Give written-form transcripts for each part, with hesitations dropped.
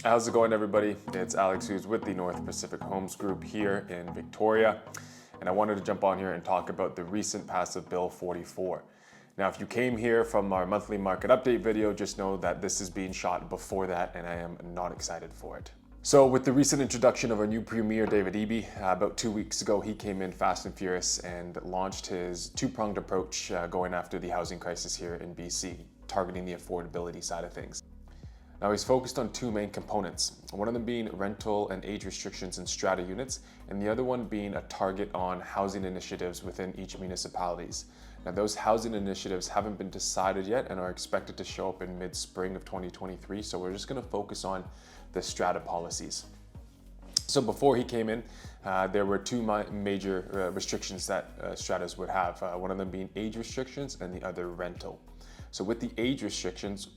How's it going, everybody? It's Alex, who's with the North Pacific Homes Group here in Victoria, and I wanted to jump on here and talk about the recent passive Bill 44. Now, if you came here from our monthly market update video, just know that this is being shot before that, and I am not excited for it. So with the recent introduction of our new Premier, David Eby, about 2 weeks ago, he came in fast and furious and launched his two-pronged approach going after the housing crisis here in BC, targeting the affordability side of things. Now, he's focused on two main components, one of them being rental and age restrictions in strata units, and the other one being a target on housing initiatives within each municipalities. Now, those housing initiatives haven't been decided yet and are expected to show up in mid-spring of 2023, so we're just going to focus on the strata policies. So before he came in, there were two major restrictions that stratas would have, one of them being age restrictions and the other rental. So with the age restrictions,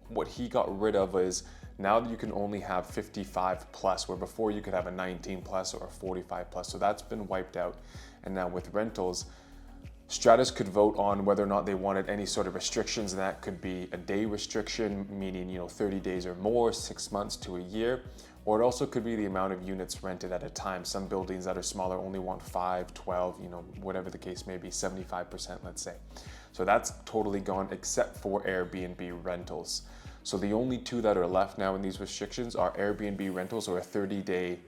what he got rid of is now that you can only have 55 plus, where before you could have a 19 plus or a 45 plus. So that's been wiped out. And now with rentals, stratas could vote on whether or not they wanted any sort of restrictions. That could be a day restriction, meaning 30 days or more, 6 months to a year, or it also could be the amount of units rented at a time. Some buildings that are smaller only want 5, 12, whatever the case may be, 75%, let's say. So that's totally gone except for Airbnb rentals. So the only two that are left now in these restrictions are Airbnb rentals, or a 30-day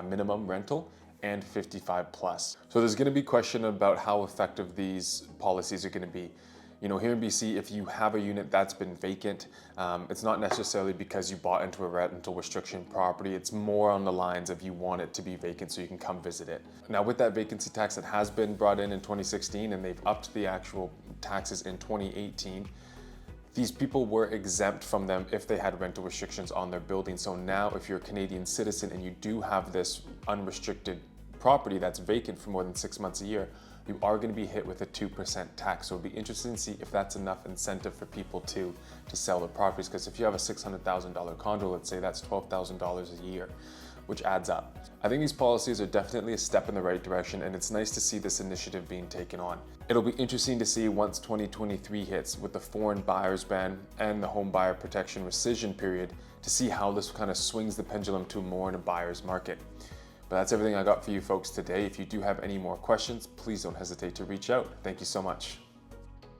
minimum rental, and 55 plus. So there's going to be question about how effective these policies are going to be. Here in BC, if you have a unit that's been vacant, it's not necessarily because you bought into a rental restriction property. It's more on the lines of you want it to be vacant so you can come visit it. Now, with that vacancy tax that has been brought in 2016, and they've upped the actual taxes in 2018, these people were exempt from them if they had rental restrictions on their building. So now if you're a Canadian citizen and you do have this unrestricted property that's vacant for more than 6 months a year, you are going to be hit with a 2% tax. So it'll be interesting to see if that's enough incentive for people to sell their properties. Because if you have a $600,000 condo, let's say, that's $12,000 a year, which adds up. I think these policies are definitely a step in the right direction, and it's nice to see this initiative being taken on. It'll be interesting to see once 2023 hits with the foreign buyers ban and the home buyer protection rescission period, to see how this kind of swings the pendulum to more in a buyer's market. But that's everything I got for you folks today. If you do have any more questions, please don't hesitate to reach out. Thank you so much.